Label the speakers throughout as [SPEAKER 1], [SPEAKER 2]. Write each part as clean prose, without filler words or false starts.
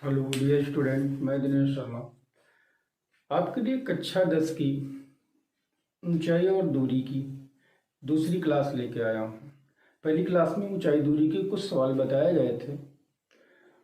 [SPEAKER 1] Hello dear student, मैं दिनेश शर्मा आपके लिए कक्षा 10 की ऊंचाई और दूरी की दूसरी क्लास लेके आया हूँ। पहली क्लास में ऊंचाई दूरी के कुछ सवाल बताए गए थे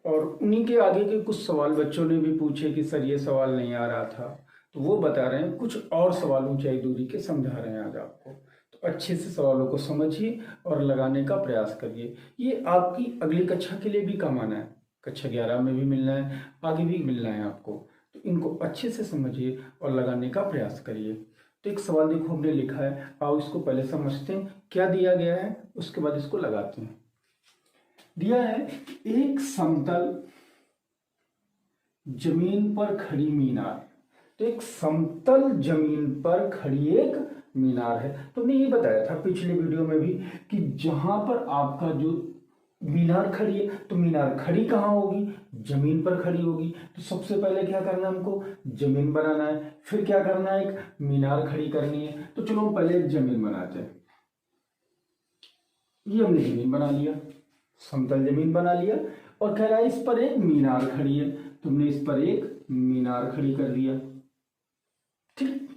[SPEAKER 1] और उन्हीं के आगे के कुछ सवाल बच्चों ने भी पूछे कि सर ये सवाल नहीं आ रहा था, तो वो बता रहे हैं कुछ और सवाल ऊंचाई दूरी के समझा रहे हैं आज आपको। तो अच्छे से सवालों को समझिए और लगाने का प्रयास करिए। ये आपकी अगली कक्षा के लिए भी काम आना है, कक्षा 11 में भी मिलना है, आगे भी मिलना है आपको। तो इनको अच्छे से समझिए और लगाने का प्रयास करिए। तो एक सवाल देखो हमने लिखा है, आओ इसको पहले समझते हैं क्या दिया गया है, उसके बाद इसको लगाते हैं। दिया है एक समतल जमीन पर खड़ी मीनार। तो एक समतल जमीन पर खड़ी एक मीनार है। तो हमने ये बताया था पिछले वीडियो में भी कि जहां पर आपका जो मीनार खड़ी है, तो मीनार खड़ी कहाँ होगी? जमीन पर खड़ी होगी। तो सबसे पहले क्या करना है, हमको जमीन बनाना है, फिर क्या करना है, एक मीनार खड़ी करनी है। तो चलो हम पहले एक जमीन बनाते हैं। ये हमने जमीन बना लिया, समतल जमीन बना लिया, और कह रहा है इस पर एक मीनार खड़ी है। तुमने इस पर एक मीनार खड़ी कर दिया। ठीक,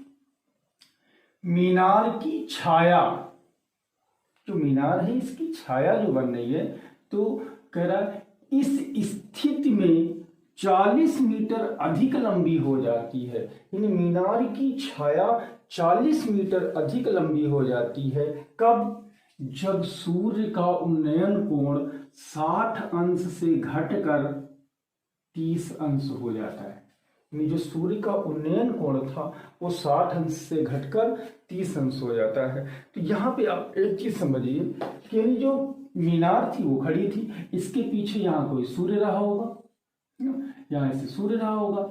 [SPEAKER 1] मीनार की छाया, जो मीनार है इसकी छाया जो बन रही है, तो कह रहा है इस स्थिति में 40 मीटर अधिक लंबी हो जाती है। यानी मीनार की छाया 40 मीटर अधिक लंबी हो जाती है। कब? जब सूर्य का उन्नयन कोण 60 अंश से घटकर 30 अंश हो जाता है। यानी जो सूर्य का उन्नयन कोण था वो 60 अंश से घटकर 30 अंश हो जाता है। तो यहाँ पे आप एक चीज समझिए कि यानी जो मीनार थी वो खड़ी थी, इसके पीछे यहाँ कोई सूर्य रहा होगा, यहाँ से सूर्य रहा होगा।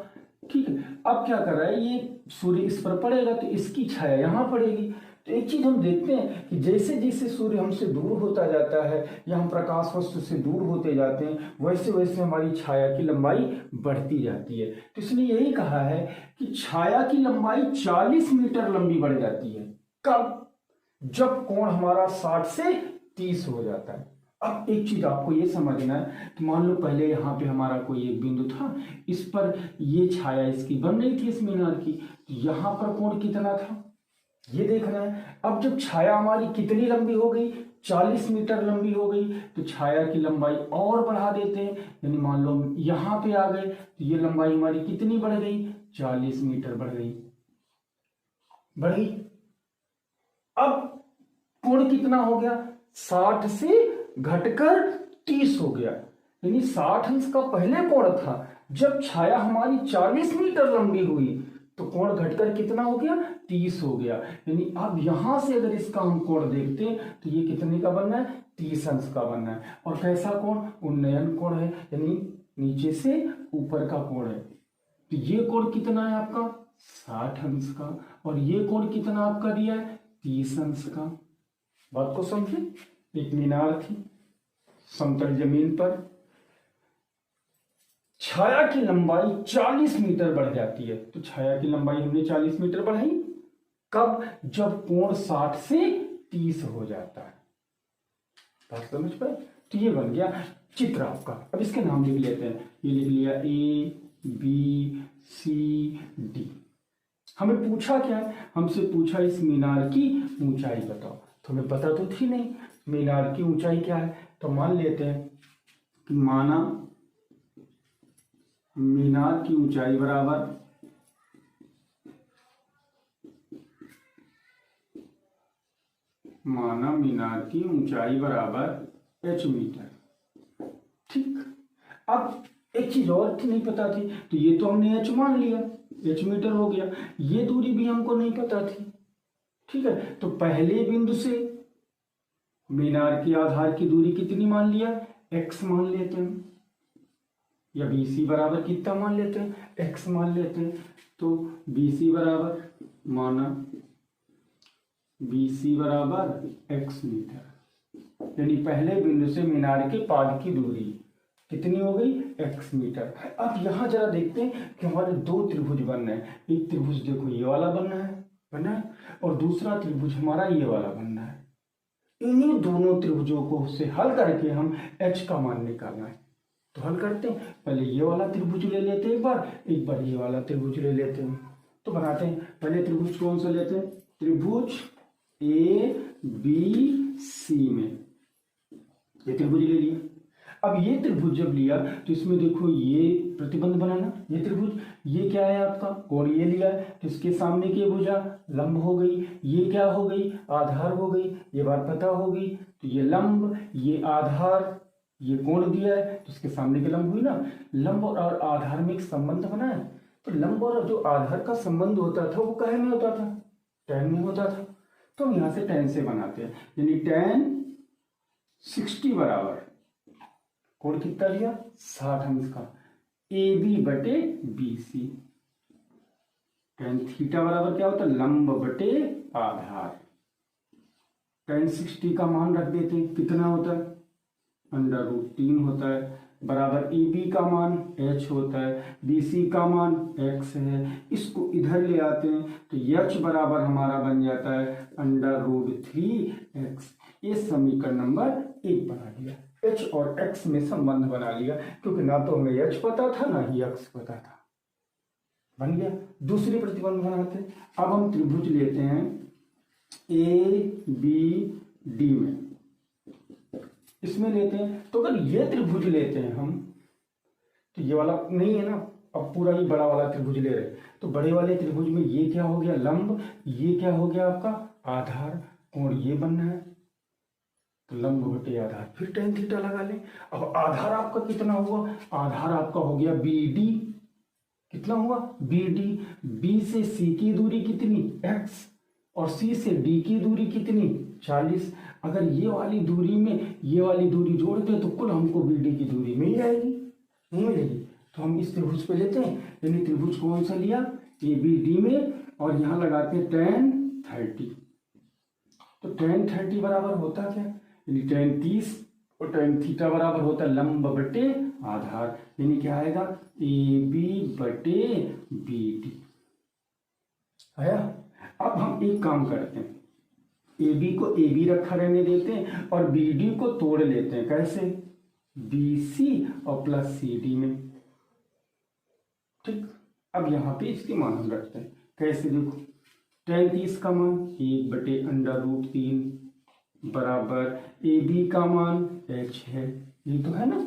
[SPEAKER 1] ठीक है, अब क्या कर रहा है, ये सूर्य इस पर पड़ेगा तो इसकी छाया यहाँ पड़ेगी। तो एक चीज हम देखते हैं कि जैसे जैसे सूर्य हमसे दूर होता जाता है या हम प्रकाश वस्तु से दूर होते जाते हैं, वैसे वैसे हमारी छाया की लंबाई बढ़ती जाती है। तो इसने यही कहा है कि छाया की लंबाई 40 मीटर लंबी बढ़ जाती है। कब? जब कोण हमारा 60 से 30 हो जाता है। अब एक चीज आपको ये समझना है, तो मान लो पहले यहाँ पे हमारा कोई एक बिंदु था, इस पर ये छाया इसकी बन रही थी इस मीनार की, तो यहाँ पर कोण कितना था ये देखना है। अब जब छाया हमारी कितनी लंबी हो गई, 40 मीटर लंबी हो गई, तो छाया की लंबाई और बढ़ा देते हैं। यानी मान लो यहाँ पे आ गए तो ये लंबाई हमारी कितनी बढ़ गई, 40 मीटर बढ़ गई, बढ़ गई। अब कोण कितना हो गया, 60 से घटकर 30 हो गया। यानी 60 अंश का पहले कोण था, जब छाया हमारी 40 मीटर लंबी हुई तो कोण घटकर कितना हो गया, 30 हो गया। यानी अब यहां से अगर इसका हम कोण देखते हैं तो ये कितने का बनना है, 30 अंश का बनना है। और कैसा कोण, उन्नयन कोण है, यानी नीचे से ऊपर का कोण है। तो ये कोण कितना है आपका, 60 अंश का, और ये कोण कितना आपका दिया है, 30 अंश का। बात को समझे, एक मीनार थी समतल जमीन पर, छाया की लंबाई 40 मीटर बढ़ जाती है। तो छाया की लंबाई हमने 40 मीटर बढ़ाई। कब? जब कोण 60 से 30 हो जाता है। बात समझ पाए? तो ये बन गया चित्र आपका। अब इसके नाम लिख लेते हैं। ये लिख लिया ABCD। हमें पूछा क्या है, हमसे पूछा इस मीनार की ऊंचाई बताओ। तो हमें पता तो थी नहीं मीनार की ऊंचाई क्या है। तो मान लेते हैं कि माना मीनार की ऊंचाई बराबर मीनार की ऊंचाई बराबर h मीटर। ठीक, अब एक चीज और थी नहीं पता थी, तो ये तो हमने h मान लिया, h मीटर हो गया। ये दूरी भी हमको नहीं पता थी। ठीक है, तो पहले बिंदु से मीनार की आधार की दूरी कितनी मान लिया, x मान लेते हैं, या BC बराबर कितना मान लेते हैं, x मान लेते हैं। तो BC बराबर माना BC बराबर x मीटर। यानी पहले बिंदु से मीनार के पाद की दूरी कितनी हो गई, x मीटर। अब यहां जरा देखते हैं कि हमारे दो त्रिभुज बनना है। एक त्रिभुज देखो ये वाला बनना है, और दूसरा त्रिभुज हमारा ये वाला बनना है। इन्हीं दोनों त्रिभुजों को से हल करके हम h का मान निकालना है। तो हल करते हैं, पहले ये वाला त्रिभुज ले लेते हैं, एक बार ये वाला त्रिभुज ले लेते हैं। तो बनाते हैं, पहले त्रिभुज कौन सा लेते हैं, त्रिभुज ए बी सी में ये त्रिभुज ले लिया। अब ये त्रिभुज जब लिया तो इसमें देखो ये प्रतिबंध बनाना, ये त्रिभुज, ये क्या है आपका, और ये लिया है तो इसके सामने की भुजा लंब हो गई, ये क्या हो गई, आधार हो गई, ये बात पता होगी। तो ये लंब, ये आधार, ये कोण दिया है तो इसके सामने की लंब हुई ना। लंब और आधार में एक संबंध बना है, तो लंब और जो आधार का संबंध होता था वो काहे में होता था, tan में होता था। तो हम यहां से tan से बनाते हैं, यानी tan 60 बराबर कोण कितना लिया, 60 अंश का, ए बी बटे बी सी। tan थीटा बराबर क्या होता है, लंब बटे आधार। tan 60 का मान रख देते हैं, कितना होता है, √3 होता है, बराबर ए बी का मान h होता है, बी सी का मान x है। इसको इधर ले आते हैं तो h बराबर हमारा बन जाता है √3x। ये समीकरण नंबर 1 बना दिया, h और x में संबंध बना लिया, क्योंकि ना तो हमें h पता था ना ही x पता था, बन गया। दूसरी प्रतिबंध बनाते हैं, अब हम त्रिभुज लेते हैं ए बी डी में, इसमें लेते हैं। तो अगर ये त्रिभुज लेते हैं हम, तो ये वाला नहीं है ना, अब पूरा ही बड़ा वाला त्रिभुज ले रहे हैं, तो बड़े वाले त्रिभुज में ये क्या हो गया, लंब, ये क्या हो गया आपका आधार, कोण ये बनना है, तो लंब बटे आधार, फिर tan थीटा लगा लें। अब आधार आपका कितना हुआ, आधार आपका हो गया बी डी, कितना हुआ बी डी, बी से सी की दूरी कितनी x, और सी से डी की दूरी कितनी 40। अगर ये वाली दूरी में ये वाली दूरी जोड़ दें तो कुल हमको बी डी की दूरी मिल जाएगी, नहीं मिलेगी। तो हम इस त्रिभुज पे लेते हैं, यानी त्रिभुज कौन सा लिया, ए बी डी में, और यहाँ लगाते हैं tan 30। तो tan 30 बराबर होता क्या, यानी tan 30 और tan थीटा बराबर होता है लंब बटे आधार, यानी क्या आएगा ए बी बटे बी डी आया। अब हम एक काम करते हैं, ए बी को ए बी रखा रहने देते हैं और बी डी को तोड़ लेते हैं, कैसे, बी सी और प्लस सी डी में, ठीक। अब यहाँ पे इसके मान हम रखते हैं, कैसे, देखो tan 30 का मान 1 बटे √3 बराबर ए बी का मान h है, ये तो है ना,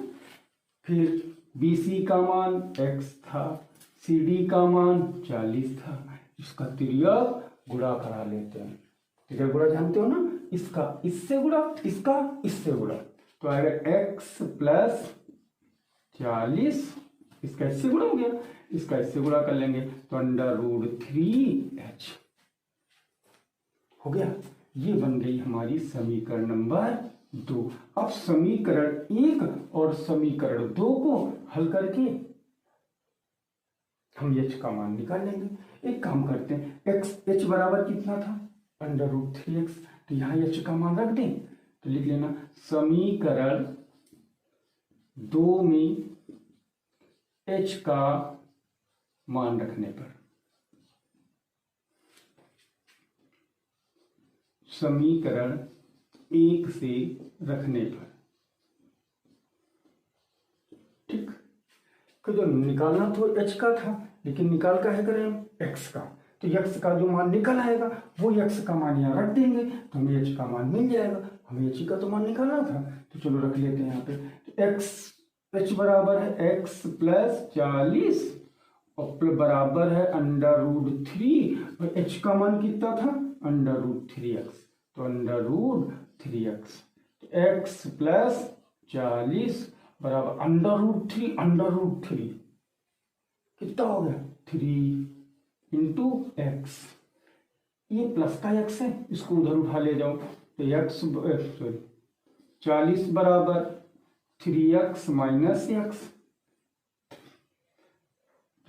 [SPEAKER 1] फिर बी सी का मान x था, सी डी का मान 40 था, इसका तिर्यक गुणा करा लेते हैं। तिर्यक गुणा जानते हो ना, इसका इससे गुणा, इसका इससे गुणा, तो आएगा x प्लस 40, इसका इससे गुणा हो गया, इसका इससे गुणा कर लेंगे तो √3h हो गया। ये बन गई हमारी समीकरण नंबर 2। अब समीकरण 1 और समीकरण 2 को हल करके हम h का मान निकाल लेंगे। एक काम करते हैं, h बराबर कितना था, √3x, तो यहाँ h का मान रख दें, तो लिख लेना समीकरण 2 में h का मान रखने पर, समीकरण 1 से रखने पर, ठीक। तो जो निकालना तो h का था, लेकिन निकाल का है करें x का, तो x का जो मान निकल आएगा वो x का मान यहाँ रख देंगे तो हमें h का मान मिल जाएगा। हमें h का तो मान निकालना था, तो चलो रख लेते हैं यहाँ पे, तो h बराबर है x प्लस 40 और बराबर है √3, और h का मान कितना था √3x, तो √3x, तो x प्लस 40 बराबर √3 कितना हो गया 3 इंटू x, ये प्लस का x है, इसको उधर उठा ले जाओ, तो x 40 बराबर 3x माइनस x,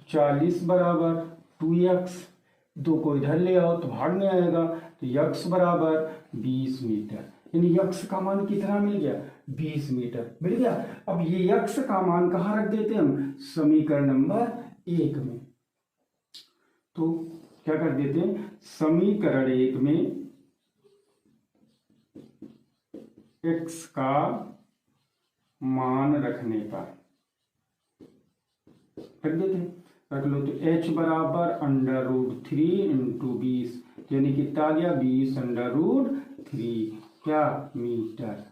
[SPEAKER 1] 40 बराबर 2x, 2 को इधर ले आओ तो भाग में आएगा, तो x बराबर 20 मीटर, यानी x का मान कितना मिल गया 20 मीटर मिल गया। अब ये x का मान कहाँ रख देते हैं हम, समीकरण नंबर 1 में, तो क्या कर देते हैं, समीकरण 1 में x का मान रखने पर, रख देते हैं, रख लो। तो h बराबर √3 × 20, यानी कितना आ गया 20√3 क्या मीटर।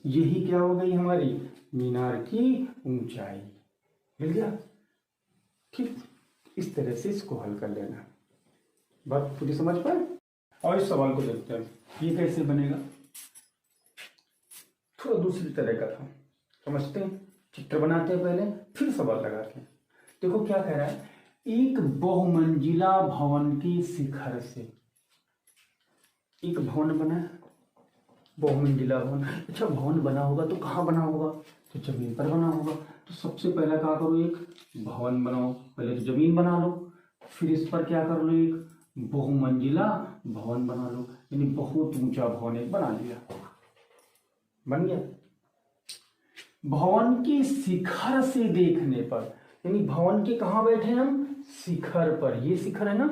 [SPEAKER 1] यही क्या हो गई हमारी मीनार की ऊंचाई। मिल गया। ठीक, इस तरह से इसको हल कर लेना। बात पूरी समझ पाए। और इस सवाल को देखते हैं ये कैसे बनेगा। थोड़ा दूसरी तरह का था, समझते हैं। चित्र बनाते हैं पहले, फिर सवाल लगाते हैं। देखो क्या कह रहा है, एक बहुमंजिला भवन के शिखर से, एक भवन बना है, बहुमंजिला भवन। अच्छा, भवन बना होगा तो कहाँ बना होगा, तो जमीन पर बना होगा। तो सबसे पहला क्या करो, एक भवन बनाओ। पहले तो जमीन बना लो, फिर इस पर क्या कर लो, एक बहुमंजिला भवन बना लो। यानी बहुत ऊंचा भवन एक बना लिया, बन गया। भवन के शिखर से देखने पर, यानी भवन के कहाँ बैठे हैं हम, शिखर पर। ये शिखर है ना,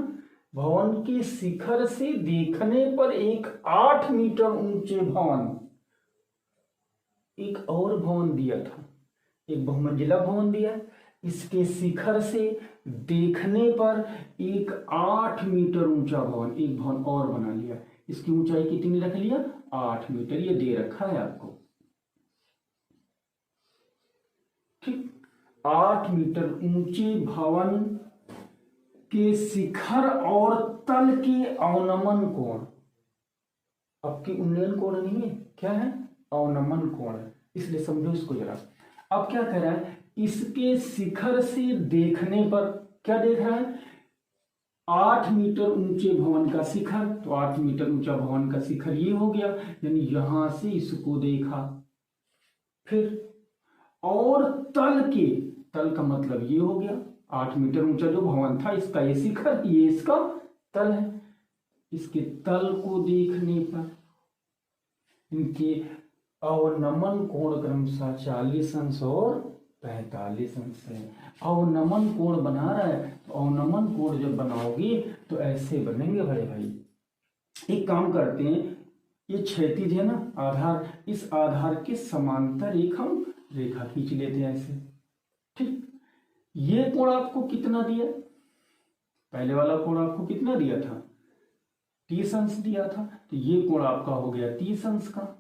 [SPEAKER 1] भवन के शिखर से देखने पर एक 8 मीटर ऊंचे भवन, एक और भवन दिया था, एक बहुमंजिला भवन दिया। इसके शिखर से देखने पर एक 8 मीटर ऊंचा भवन, एक भवन और बना लिया। इसकी ऊंचाई कितनी रख लिया, 8 मीटर। ये दे रखा है आपको। ठीक, 8 मीटर ऊंचे भवन के शिखर और तल के अवनमन कोण, आपकी उन्नयन कोण नहीं है, क्या है, अवनमन कोण है, इसलिए समझो इसको जरा। अब क्या कह रहा है, इसके शिखर से देखने पर, क्या देख रहा है, 8 मीटर ऊंचे भवन का शिखर। तो 8 मीटर ऊंचा भवन का शिखर ये हो गया, यानी यहां से इसको देखा। फिर और तल के, तल का मतलब ये हो गया, 8 मीटर ऊंचा जो भवन था इसका ये शिखर, ये इसका तल है। इसके तल को देखने पर इनके अवनमन कोण क्रमशः 40 अंश और 45 अंश है। अवनमन कोण बना रहा है, तो अवनमन कोण जब बनाओगे तो ऐसे बनेंगे बड़े भाई। एक काम करते हैं, ये क्षैतिज है ना आधार, इस आधार के समांतर एक हम रेखा खींच लेते हैं ऐसे। ठीक, ये कोण आपको कितना दिया, पहले वाला कोण आपको कितना दिया था, 30 अंश दिया था। तो ये कोण आपका हो गया 30 अंश का।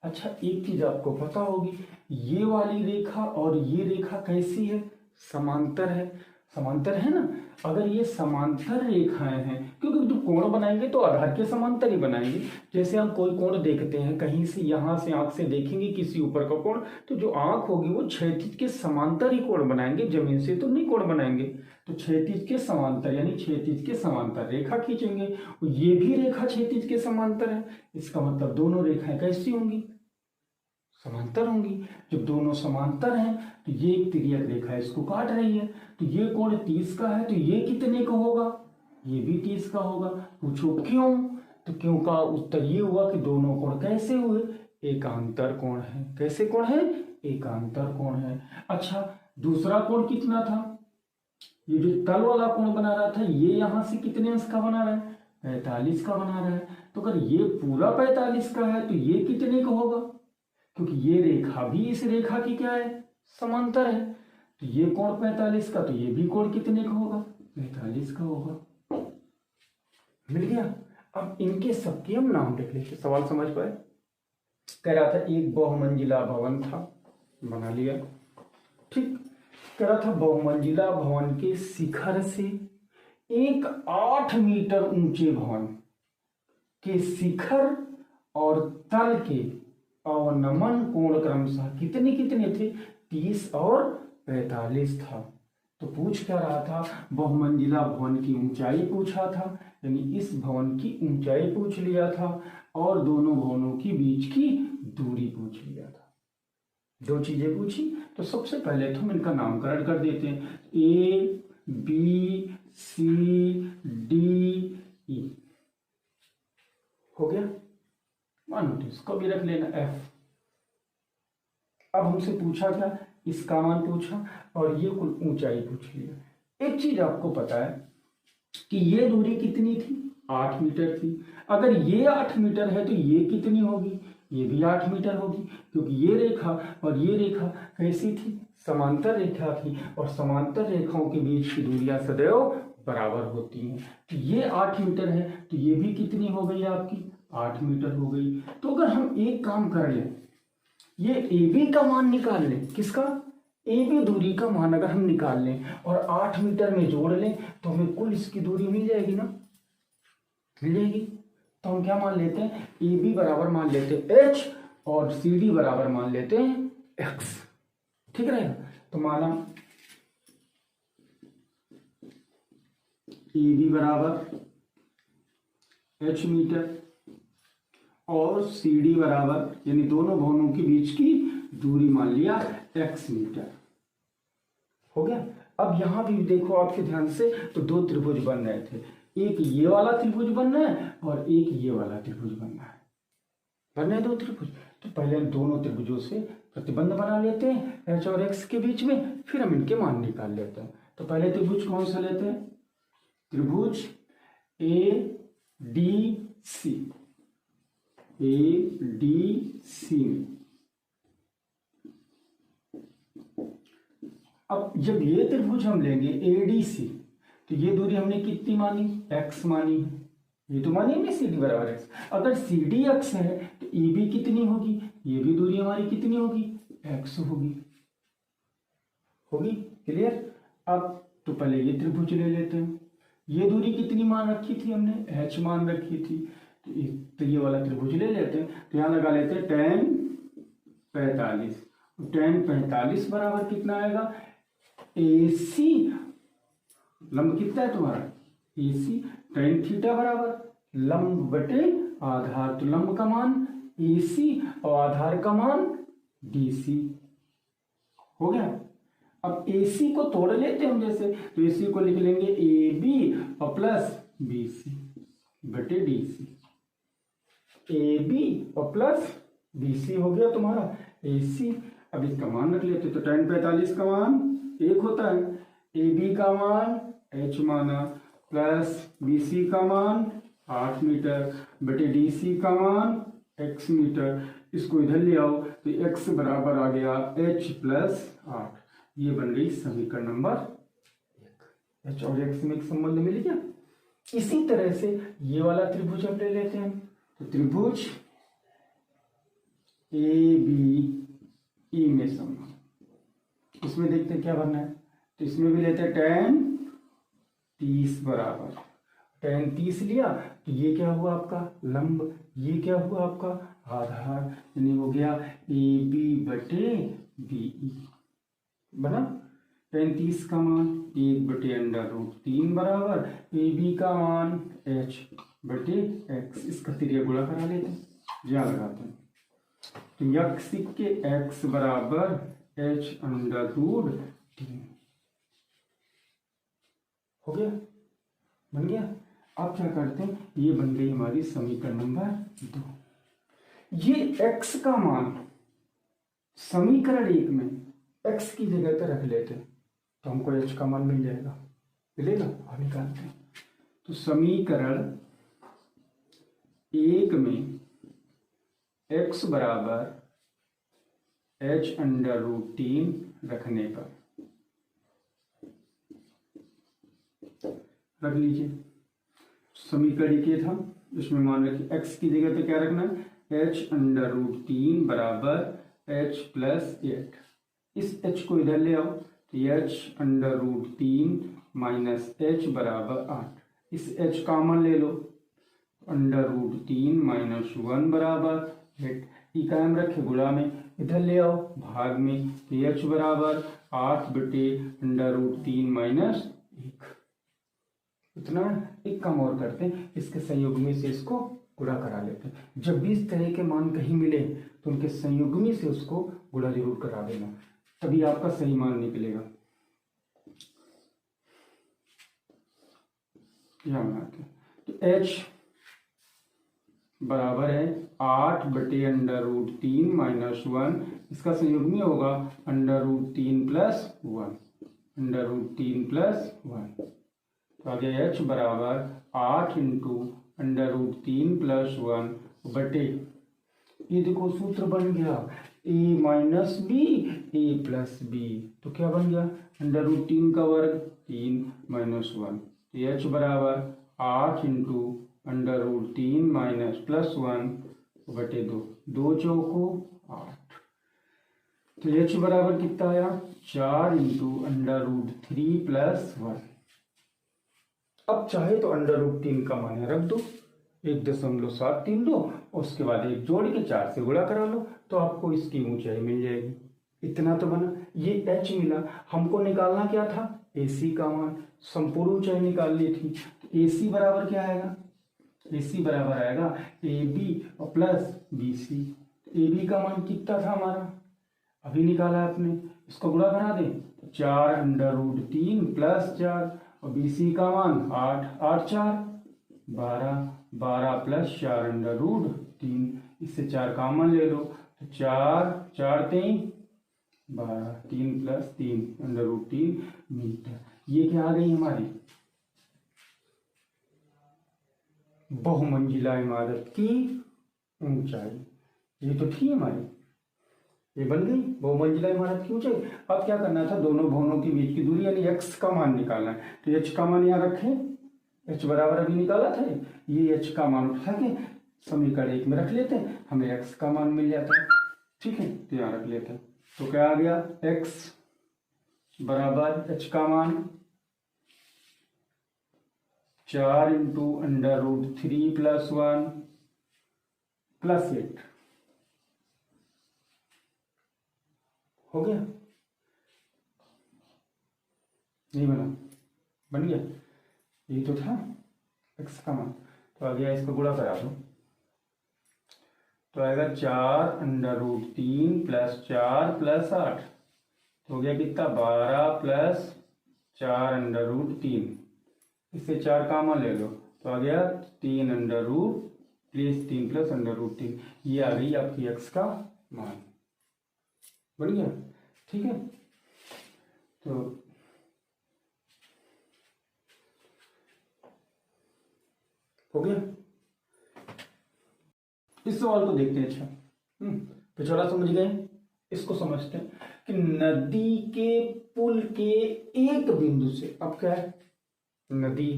[SPEAKER 1] अच्छा, एक चीज आपको पता होगी, ये वाली रेखा और ये रेखा कैसी है, समांतर है। समांतर है ना, अगर ये समांतर रेखाएं हैं, क्योंकि जो कोण बनाएंगे तो आधार के समांतर ही बनाएंगे। जैसे हम कोई कोण देखते हैं, कहीं से यहां से आंख से देखेंगे किसी ऊपर का कोण, तो जो आंख होगी वो क्षैतिज के समांतर ही कोण बनाएंगे, जमीन से तो नहीं कोण बनाएंगे। तो क्षैतिज के समांतर, यानी क्षैतिज के समांतर रेखा खींचेंगे। ये भी रेखा क्षैतिज के समांतर है, इसका मतलब दोनों रेखाएं कैसी होंगी, समांतर होंगी। जब दोनों समांतर हैं तो ये एक तिर्यक रेखा इसको काट रही है। तो ये कोण 30 का है, तो ये कितने का होगा, ये भी 30 का होगा। पूछो क्यों, तो क्यों का उत्तर ये हुआ कि दोनों कोण कैसे हुए, एकांतर कोण है। कैसे कोण है, एकांतर कोण है। अच्छा, दूसरा कोण कितना था, ये जो तल वाला कोण बना रहा था, ये यहां से कितने अंश का बना रहा है, 45 का बना रहा है। तो अगर ये पूरा 45 का है तो ये कितने का होगा, क्योंकि ये रेखा भी इस रेखा की क्या है, समांतर है। तो ये कोण 45 का, तो ये भी कोण कितने का होगा, 45 का होगा। मिल गया। अब इनके सबके हम नाम लिख लेते, सवाल समझ पाए। कह रहा था एक बहुमंजिला भवन था, बना लिया। ठीक, कह रहा था बहुमंजिला भवन के शिखर से एक 8 मीटर ऊंचे भवन के शिखर और तल के अवनमन कोण क्रमशः कितने कितने थे, 30 और 45 था। तो पूछ क्या रहा था, बहुमंजिला भवन की ऊंचाई पूछा था, यानी इस भवन की ऊंचाई पूछ लिया था, और दोनों भवनों के बीच की दूरी पूछ लिया था। दो चीजें पूछी। तो सबसे पहले तो हम इनका नामकरण कर देते हैं, A B C D E हो गया। मानो तो इसको भी रख लेना एफ। अब हमसे पूछा क्या, इसका मान पूछा और ये कुल ऊंचाई पूछ लिया। एक चीज आपको पता है कि ये दूरी कितनी थी, 8 मीटर थी। अगर ये 8 मीटर है तो ये कितनी होगी, ये भी 8 मीटर होगी, क्योंकि ये रेखा और ये रेखा कैसी थी, समांतर रेखा थी, और समांतर रेखाओं के बीच की दूरियां सदैव बराबर होती हैं। तो ये 8 मीटर है, तो ये भी कितनी हो गई आपकी, 8 मीटर हो गई। तो अगर हम एक काम कर लें, ये ए बी का मान निकाल लें, किसका, ए बी दूरी का मान अगर हम निकाल लें और 8 मीटर में जोड़ लें, तो हमें कुल इसकी दूरी मिल जाएगी ना, मिल जाएगी। तो हम क्या मान लेते हैं, ए बी बराबर मान लेते हैं एच और सी डी बराबर मान लेते हैं एक्स, ठीक रहेगा। तो माना ए बी बराबर एच मीटर और सी डी बराबर, यानी दोनों भवनों के बीच की दूरी मान लिया एक्स मीटर, हो गया। अब यहां भी देखो आपके ध्यान से, तो दो त्रिभुज बन रहे थे, एक ये वाला त्रिभुज बनना है और एक ये वाला त्रिभुज बनना है, बनना है दो त्रिभुज। तो पहले हम दोनों त्रिभुजों से प्रतिबंध बना लेते हैं एच और एक्स के बीच में, फिर हम इनके मान निकाल लेते हैं। तो पहले त्रिभुज कौन सा लेते हैं, त्रिभुज A D C, A D C. अब जब ये त्रिभुज हम लेंगे ए डी सी, तो ये दूरी हमने कितनी मानी, x मानी है, ये तो मानी हमने सी डी बराबर एक्स। अगर सी डी एक्स है तो ए बी कितनी होगी, ये भी दूरी हमारी कितनी होगी, x होगी, होगी, क्लियर। अब तो पहले ये त्रिभुज ले लेते हैं, ये दूरी कितनी मान रखी थी हमने, h मान रखी थी, तो ये वाला त्रिभुज ले लेते हैं। तो यहाँ लगा लेते हैं tan 45, tan 45 बराबर कितना आएगा, AC लंब कितना है तुम्हारा, AC tan थीटा बराबर लंब बटे आधार, तो लंब का मान AC और आधार का मान DC, हो गया। अब AC को तोड़ लेते हैं हम जैसे, तो AC को लिख लेंगे AB और प्लस BC बटे DC, AB और प्लस BC हो गया तुम्हारा AC। अब इसका मान रख लेते, तो tan 45 का मान 1 होता है, AB का मान h माना प्लस BC का मान 8 मीटर बटे DC का मान x मीटर। इसको इधर ले आओ तो x बराबर आ गया h प्लस 8, ये बन गई समीकरण नंबर 1। h और x में एक संबंध मिल गया। इसी तरह से ये वाला त्रिभुज हम ले लेते हैं, तो त्रिभुज ए बी ई में संबंध, इसमें देखते हैं क्या बनना है। तो इसमें भी लेते हैं tan 30 बराबर, tan 30 लिया तो ये क्या हुआ आपका लंब, ये क्या हुआ आपका आधार, यानी हो गया ए बी बटे बीई, बना। tan 30 का मान 1 बटे √3 बराबर ए बी का मान h बटे x, इसका तिरिया गुणा करा लेते हैं, यहाँ लगाते हैं। तो यक्स के x बराबर h √3 हो गया, बन गया। अब क्या करते हैं, ये बन गई हमारी समीकरण नंबर 2। ये x का मान समीकरण 1 में x की जगह पर रख लेते हैं, तो हमको h का मान मिल जाएगा, मिलेगा। अब निकालते हैं, तो समीकरण 1 में x बराबर h √3 रखने पर रख लीजिए, समीकरण के था इसमें मान रखिए x की जगह पे क्या रखना है, h √3 बराबर h प्लस 8। इस h को इधर ले आओ तो h √3 माइनस h बराबर 8, इस h कॉमन ले लो, √3 माइनस 1 बराबर 8, ई कायम रखे गुणा में, इधर ले आओ भाग में, तो h बराबर 8 बटे √3 माइनस 1, इतना। एक काम और करते हैं, इसके संयुग्मी से इसको गुणा करा लेते हैं। जब भी इस तरह के मान कहीं मिले तो उनके संयुग्मी से उसको गुणा जरूर करा देना, तभी आपका सही मान निकलेगा। यह बनाते हैं, तो h बराबर है 8 बटे √3 माइनस 1, इसका संयुग्मी होगा √3 प्लस 1, √3 प्लस 1, तो आ गया h बराबर 8 इंटू √3 प्लस 1 बटे ये देखो सूत्र बन गया a minus b a plus b, तो क्या बन गया अंडर रूट 3 का वर्ग 3 माइनस 1, h बराबर 8 into under root 3 minus plus 1 बटे 2, 2 चौको 8, तो h बराबर कितना आया 4 इंटू अंडर रूट 3 प्लस 1। अब चाहे तो अंडर रूट 3 का मान रख दो 1.732 दो, उसके बाद एक जोड़ के 4 से गुणा करा लो तो आपको इसकी ऊंचाई मिल जाएगी। इतना तो बना, ये h मिला, हमको निकालना क्या था AC का मान, संपूर्ण ऊंचाई निकालनी थी। तो AC बराबर क्या आएगा, AC बराबर आएगा AB प्लस BC। AB का मान कितना था हमारा, अभी निकाला आपने, इसको गुणा करा दे तो 4 अंडर रूट 3 प्लस 4 और BC का मान 8, 8 4 12, 12 प्लस 4 अंडर रूट 3, इससे 4 कॉमन ले लो तो 4 4 3 12, 3 प्लस 3 अंडर रूट 3 मीटर। ये क्या आ गई हमारी बहुमंजिला इमारत की ऊंचाई, ये तो थी हमारी, ये बन गई बहुमंजिला इमारत की ऊंचाई। अब क्या करना था, दोनों भवनों के बीच की दूरी यानी x का मान निकालना है, तो h का मान यहाँ रखें, h बराबर अभी निकाला था, ये h का मान उठा के समीकरण 1 में रख लेते हैं, हमें x का मान मिल जाता है। ठीक है, तो यहाँ रख लेते हैं, तो क्या आ गया x बराबर h का मान 4 into under root 3 plus 1 plus 8 हो गया, नहीं बना, बन गया, ये तो था x का मान, तो आ गया, इसको गुणा करा दो तो आएगा 4 अंडर रूट 3 प्लस 4 प्लस 8, तो हो गया कितना 12 प्लस 4 अंडर रूट 3, इससे 4 कॉमन ले लो तो आ गया 3 under root plus 3 plus under root 3, ये आ गई आपकी x का मान, बन गया। ठीक है, तो हो गया, इस सवाल को देखते हैं। अच्छा पिछड़ा समझ गए, इसको समझते हैं कि नदी के पुल के एक बिंदु से, अब क्या है नदी,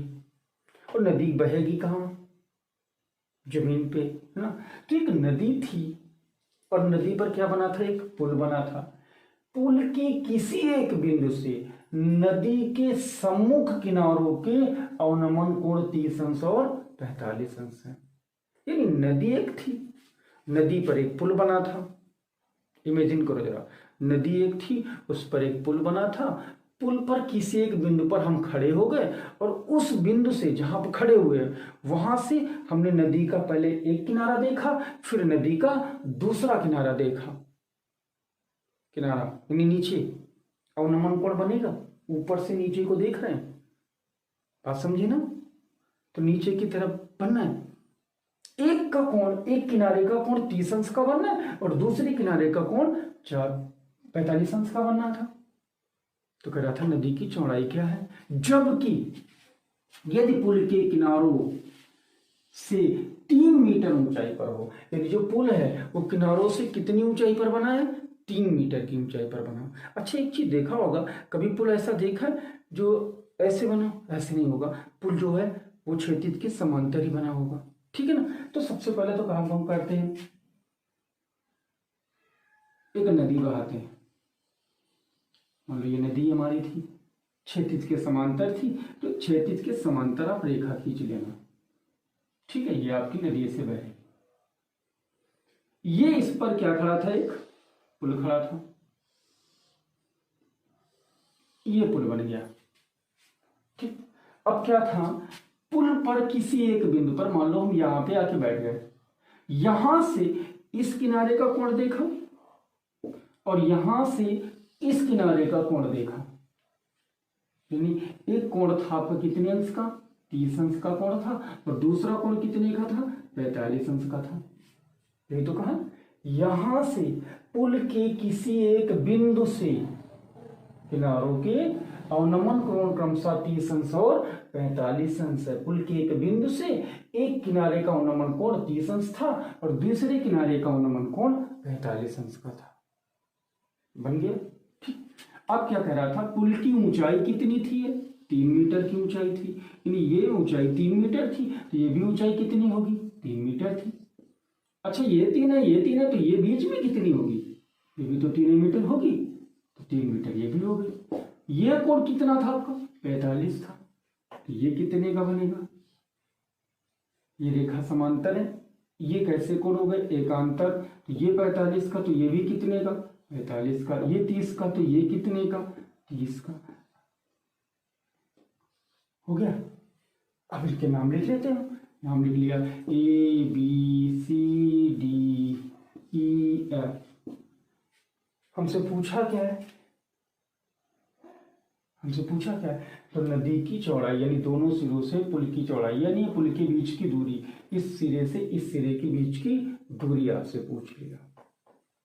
[SPEAKER 1] और नदी बहेगी कहाँ, जमीन पे, है ना, तो एक नदी थी और नदी पर क्या बना था, एक पुल बना था, पुल के किसी एक बिंदु से नदी के सम्मुख किनारों के अवनमन कोण 30 अंश और 45 अंश है, यानी नदी एक थी, नदी पर एक पुल बना था, इमेजिन करो जरा, नदी एक थी, उस पर एक पुल बना था, पुल पर किसी एक बिंदु पर हम खड़े हो गए और उस बिंदु से जहां पर खड़े हुए वहां से हमने नदी का पहले एक किनारा देखा, फिर नदी का दूसरा किनारा देखा, किनारा यानी नीचे अवनमन कोण बनेगा, ऊपर से नीचे को देख रहे हैं, बात समझे ना, तो नीचे की तरफ बनना है, एक का कोण, एक किनारे का कोण 30 अंश का बनना है और दूसरे किनारे का कोण 45 अंश का बनना था। तो कह रहा था नदी की चौड़ाई क्या है, जबकि यदि पुल के किनारों से 3 मीटर ऊंचाई पर हो, यदि जो पुल है वो किनारों से कितनी ऊंचाई पर बना है, 3 मीटर की ऊंचाई पर बना। अच्छा एक चीज देखा होगा, कभी पुल ऐसा देखा जो ऐसे बना, ऐसे नहीं होगा, पुल जो है वो क्षैतिज के समांतर ही बना होगा, ठीक है ना। तो सबसे पहले तो काम करते हैं, एक नदी बहाते हैं, मान लो ये नदी हमारी थी, क्षैतिज के समांतर थी, तो क्षैतिज के समांतर आप रेखा खींच लेना, ठीक है, ये आपकी नदी से बहे, ये इस पर क्या खड़ा था, एक पुल खड़ा था, ये पुल बन गया, ठीक। अब क्या था, पुल पर किसी एक बिंदु पर, मान लो हम यहां पे आके बैठ गए, यहां से इस किनारे का कोण देखा और यहां से इस किनारे का कोण देखा, यानी एक कोण था आपका कितने अंश का, 30 अंश का कोण था, और दूसरा कोण कितने का था, 45 अंश का था। यही तो कहा, यहां से पुल के किसी एक बिंदु से किनारों के अवनमन कोण क्रमशः 30 अंश और 45 अंश है। पुल के एक बिंदु से एक किनारे का अवनमन कोण 30 अंश था और दूसरे किनारे का अवनमन कोण 45 अंश का था। बन गया। ठीक, अब क्या कह रहा था, पुल की ऊंचाई कितनी थी? 3 मीटर की ऊंचाई थी, यानी ये ऊंचाई 3 मीटर थी, तो ये भी ऊंचाई कितनी होगी? 3 मीटर थी। अच्छा ये 3 है, ये 3 है, तो ये बीच में कितनी होगी? ये भी तो 3 मीटर होगी, तो 3 मीटर ये भी होगी। ये कोण कितना था आपका? 45 था, तो ये कितने का बनेगा? ये रेखा समांतर है, ये कैसे कोण हो गए? एकांतर। तो ये 45 का, तो ये भी कितने का? 45 का। ये 30 का, तो ये कितने का? 30 का। हो गया। अब इसके नाम लिख लेते हैं। नाम लिख लिया ABCDEF। हमसे पूछा क्या है? तो नदी की चौड़ाई यानी दोनों सिरों से पुल की चौड़ाई यानी पुल के बीच की दूरी, इस सिरे से इस सिरे के बीच की दूरी आपसे पूछ लिया।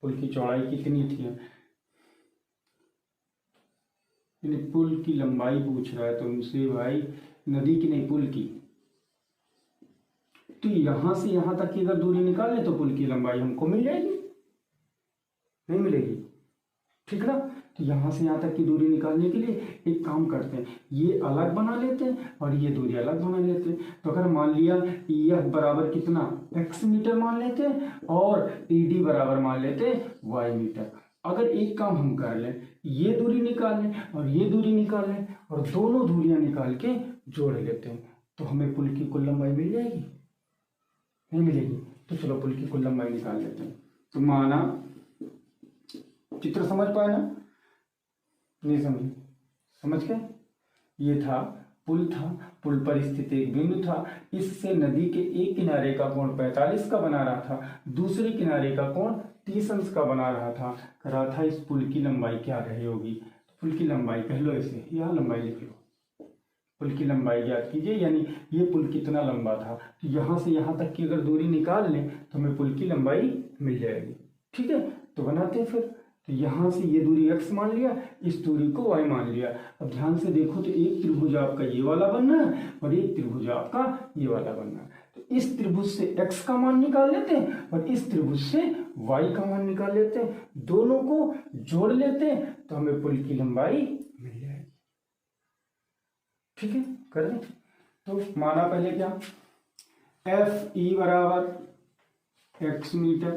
[SPEAKER 1] पुल की चौड़ाई कितनी थी? यानी पुल की लंबाई पूछ रहा है तुमसे भाई, नदी की नहीं, पुल की। तो यहां से यहां तक की अगर दूरी निकाल ले तो पुल की लंबाई हमको मिल जाएगी, नहीं मिलेगी? ठीक ना। तो यहां से यहां तक की दूरी निकालने के लिए एक काम करते हैं, ये अलग बना लेते हैं और ये दूरी अलग बना लेते हैं। तो अगर मान लिया EF बराबर कितना? x मीटर मान लेते हैं और ED बराबर मान लेते हैं y मीटर। अगर एक काम हम कर लें, ये दूरी निकाल लें और ये दूरी निकाल लें और दोनों दूरियां निकाल के जोड़ लेते हैं, तो हमें पुल की कुल लंबाई मिल जाएगी, नहीं मिलेगी? तो चलो पुल की कुल लंबाई निकाल लेते हैं। तो माना, चित्र समझ पाए ना? नहीं समझे? समझ गए? ये था पुल पुल पर स्थित एक बिंदु था, इससे नदी के एक किनारे का कोण 45 का बना रहा था, दूसरे किनारे का कोण 30 अंश का बना रहा था। कह रहा था इस पुल की लंबाई क्या रही होगी? तो पुल की लंबाई कह लो इसे, यहाँ लंबाई लिख लो। पुल की लंबाई ज्ञात कीजिए, यानी ये पुल कितना लंबा था, तो यहाँ से यहाँ तक की अगर दूरी निकाल लें तो हमें पुल की लंबाई मिल जाएगी। ठीक है, तो बनाते हैं फिर। तो यहाँ से ये दूरी x मान लिया, इस दूरी को y मान लिया। अब ध्यान से देखो तो एक त्रिभुज आपका ये वाला बनना है और एक त्रिभुज आपका ये वाला बनना है। तो इस त्रिभुज से x का मान निकाल लेते हैं और इस त्रिभुज से y का मान निकाल लेते हैं, दोनों को जोड़ लेते हैं तो हमें पुल की लंबाई मिल जाएगी। ठीक है, कर लें। तो माना पहले क्या, FE बराबर x मीटर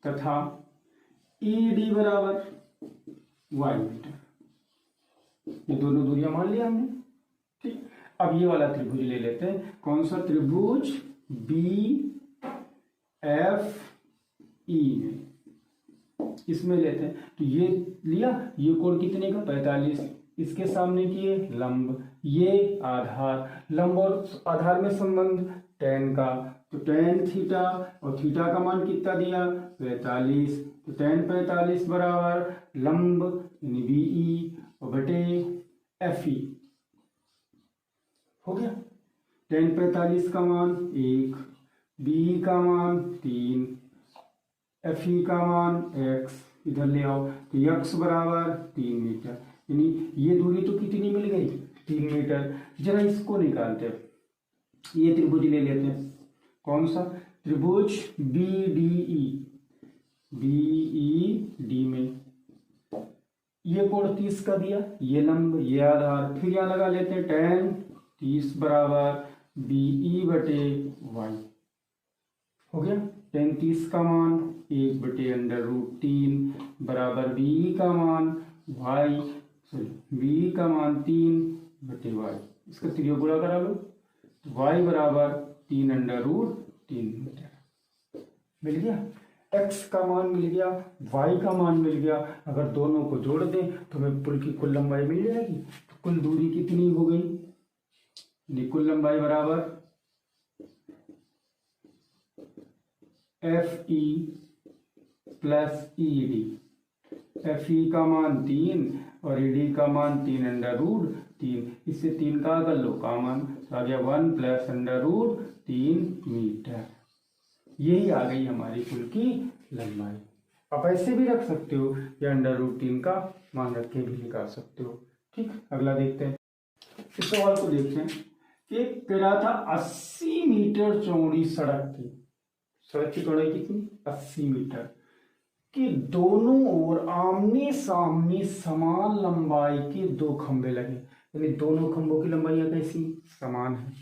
[SPEAKER 1] तथा ED बराबर y मीटर, ये दोनों दूरियां मान लिया हमने। ठीक, अब ये वाला त्रिभुज ले लेते हैं। कौन सा त्रिभुज? BFE में, इसमें लेते हैं। तो ये लिया, ये कोण कितने का? 45। इसके सामने किए लंब, ये आधार, लंब और आधार में संबंध tan का, तो tan थीटा और थीटा का मान कितना दिया? 45। तो tan 45 बराबर लंब यानी BE और बटे FE। हो गया। tan 45 का मान 1, BE का मान 3, FE का मान x, इधर ले आओ तो x बराबर 3 मीटर, यानी ये दूरी तो कितनी मिल गई? 3 मीटर। जरा इसको निकालते हैं, ये त्रिभुज ले लेते हैं। कौन सा? त्रिभुज BDE, BED में ये कोण 30 का दिया, ये लंब, ये आधार, फिर यहाँ लगा लेते हैं tan 30 बराबर BE बटे y। हो गया। tan 30 का मान 1 बटे √3 बराबर BE का मान BE का मान 3 बटे y। इसका त्रिज्या गुणा करा लो, y बराबर 3√3 मीटर मिल गया। x का मान मिल गया, y का मान मिल गया। अगर दोनों को जोड़ दें तो हमें पुल की कुल लंबाई मिल जाएगी। तो कुल दूरी कितनी हो गई? कुल लंबाई बराबर FE प्लस ED। FE का मान 3 और ED का मान 3√3, इससे 3 का अगर लो का मान आ गया 1 प्लस √3 मीटर। यही आ गई हमारी पुल की लंबाई। आप ऐसे भी रख सकते हो या √3 का मान रख के भी निकाल सकते हो। ठीक, अगला देखते हैं। इस सवाल को देखते हैं कि कह रहा था 80 मीटर चौड़ी सड़क थी। सड़क की चौड़ाई कितनी? 80 मीटर कि दोनों ओर आमने सामने समान लंबाई के दो खंभे लगे, यानी दोनों खंभों की लंबाइयां कैसी? समान है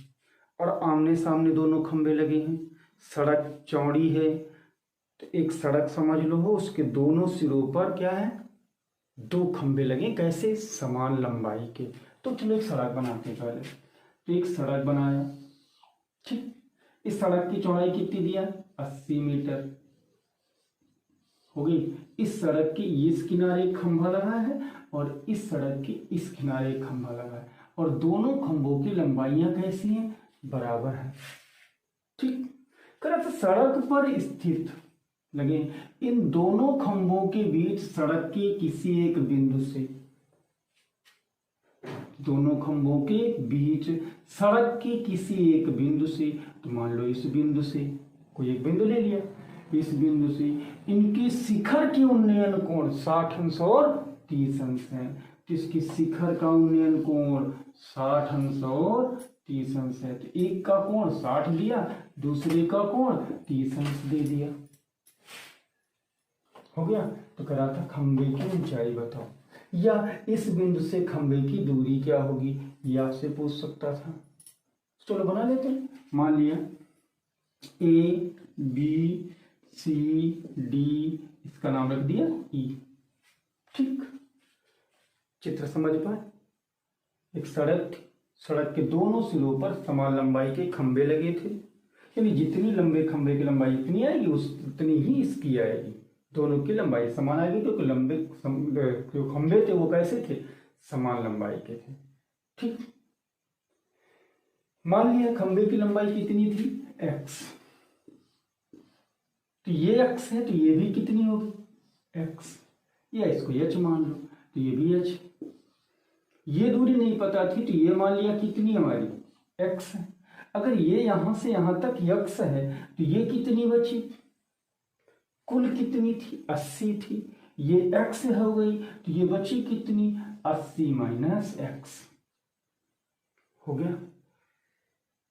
[SPEAKER 1] और आमने सामने दोनों खंभे लगे हैं। सड़क चौड़ी है तो एक सड़क समझ लो हो, उसके दोनों सिरों पर क्या है? दो खंभे लगे, कैसे? समान लंबाई के। तो चलो एक सड़क बनाते हैं पहले। तो एक सड़क बनाया, ठीक। इस सड़क की चौड़ाई कितनी दिया? 80 मीटर हो गई। इस सड़क के इस किनारे एक खंभा लगा है और इस सड़क के इस किनारे एक खंभा लगा है और दोनों खंभों की लंबाइयां कैसी हैं? बराबर है, ठीक। कर सड़क पर स्थित लगे इन दोनों खंभों के बीच सड़क के किसी एक बिंदु से, दोनों खंभों के बीच सड़क के किसी एक बिंदु से, तो मान लो इस बिंदु से, कोई एक बिंदु ले लिया, इस बिंदु से इनके शिखर के उन्नयन कोण 60 अंश और 30 अंश है। तो इसकी शिखर का उन्नयन कोण 60 अंश और 30 अंश है। तो एक का कोण 60 दिया, दूसरे का कोण 30 अंश दे दिया। हो गया। तो कह रहा था खंभे की ऊंचाई बताओ, या इस बिंदु से खंभे की दूरी क्या होगी, ये आपसे पूछ सकता था। चलो बना लेते हैं। मान लिया ए बी सी डी, इसका नाम रख दिया ई, ठीक। चित्र समझ पाए? एक सड़क थी, सड़क के दोनों सिरों पर समान लंबाई के खंभे लगे थे, यानी जितनी लंबे खंभे की लंबाई इतनी आएगी उतनी ही इसकी आएगी, दोनों की लंबाई समान आएगी क्योंकि लंबे जो खंभे थे वो कैसे थे? समान लंबाई के थे, ठीक। मान लिया खंभे की लंबाई कितनी थी? x, तो ये x है तो ये भी कितनी होगी? x, या इसको h मान लो तो ये भी h। ये दूरी नहीं पता थी तो ये मान लिया कितनी हमारी? x है। अगर ये यहां से यहां तक x है तो ये कितनी बची? कुल कितनी थी? 80 थी। ये x हो गई तो ये बची कितनी? 80 माइनस x। हो गया।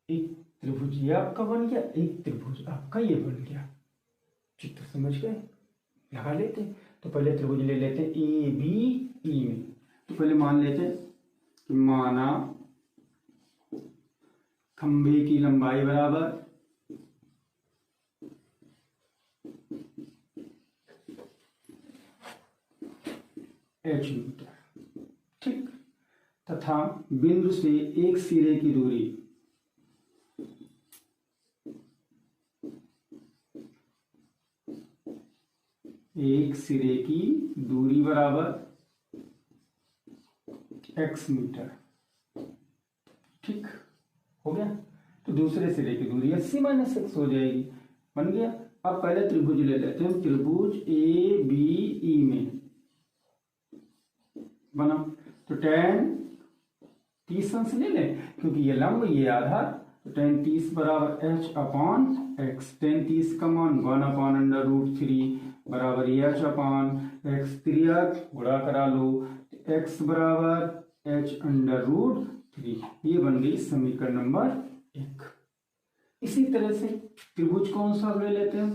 [SPEAKER 1] एक त्रिभुज ये आपका बन गया, एक त्रिभुज आपका ये बन गया। चित्र समझ गए? लगा लेते। तो पहले त्रिभुज ले लेते हैं ए बी ई में। तो पहले मान लेते हैं कि माना खंभे की लंबाई बराबर h मीटर, ठीक, तथा बिंदु से एक सिरे की दूरी एक सिरे की दूरी बराबर x मीटर, ठीक हो गया। तो दूसरे सिरे की दूरी 80 माइनस एक्स हो जाएगी, बन गया। अब पहले त्रिभुज ले लेते हैं। त्रिभुज ए बी ई में बना तो tan 30 अंश ले लें क्योंकि ये लंब ये आधार, तो tan 30 बराबर h अपॉन x। tan 30 का मान 1 अपॉन अंडर रूट 3 बराबर h अपॉन x, त्रियक गुणा करा लो, x बराबर h अंडर रूट 3। ये बन गई समीकरण नंबर 1। इसी तरह से त्रिभुज कौन सा ले लेते हैं?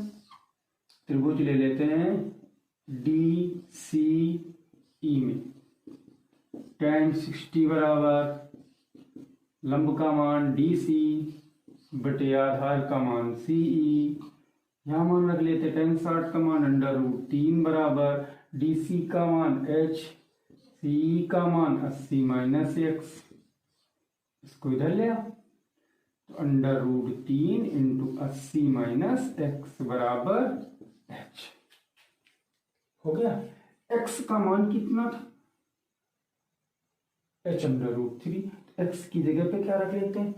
[SPEAKER 1] त्रिभुज ले लेते हैं डी सी ई में। tan 60 बराबर लंब का मान डी सी बटे आधार का मान सी ई, यहां मान रख लेते। tan 60 का मान अंडर रूट 3 बराबर डी सी का मान h, सी का मान 80 माइनस एक्स, इसको इधर ले आओ तो under root 3 into 80 minus x बराबर h हो गया। x का मान कितना था? h अंडर रूट 3, x की जगह पे क्या रख लेते हैं?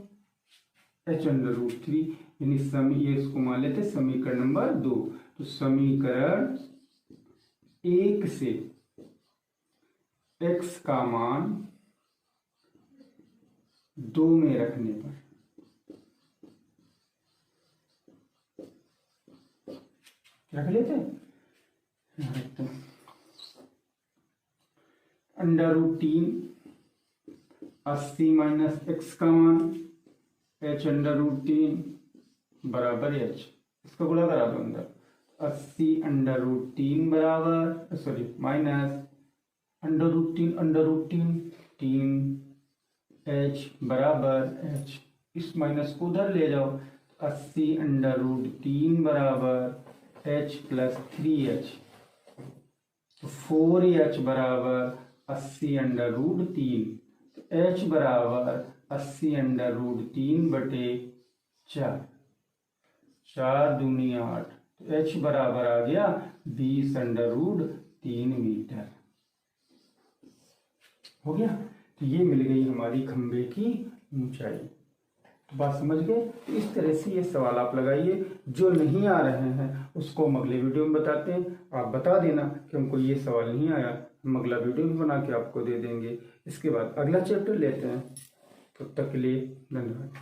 [SPEAKER 1] h अंडर रूट 3, यानी ये इसको मान लेते हैं समीकरण नंबर 2। तो समीकरण 1 से x का मान 2 में रखने पर रख लेते हैं। अंडर रूट 3 80 माइनस एक्स का मान h अंडर रूट 3 बराबर h, इसको गुणा करा दो अंदर, 80 अंडर रूट 3 बराबर sorry minus under root 3 h बराबर h, इस माइनस को उधर ले जाओ, 80 अंडर रूट 3 बराबर h प्लस 3h, तो 4h बराबर 80 अंडर रूट 3, तो h बराबर 80 अंडर रूट 3 बटे 4, 4 दूनी 8, तो h बराबर आ गया 20 अंडर रूट 3 मीटर। हो गया, तो ये मिल गई हमारी खंबे की ऊंचाई। तो बात समझ गए। तो इस तरह से ये सवाल आप लगाइए, जो नहीं आ रहे हैं उसको हम अगले वीडियो में बताते हैं। आप बता देना कि हमको ये सवाल नहीं आया, हम अगला वीडियो भी बना के आपको दे देंगे। इसके बाद अगला चैप्टर लेते हैं। तब तक के लिए धन्यवाद।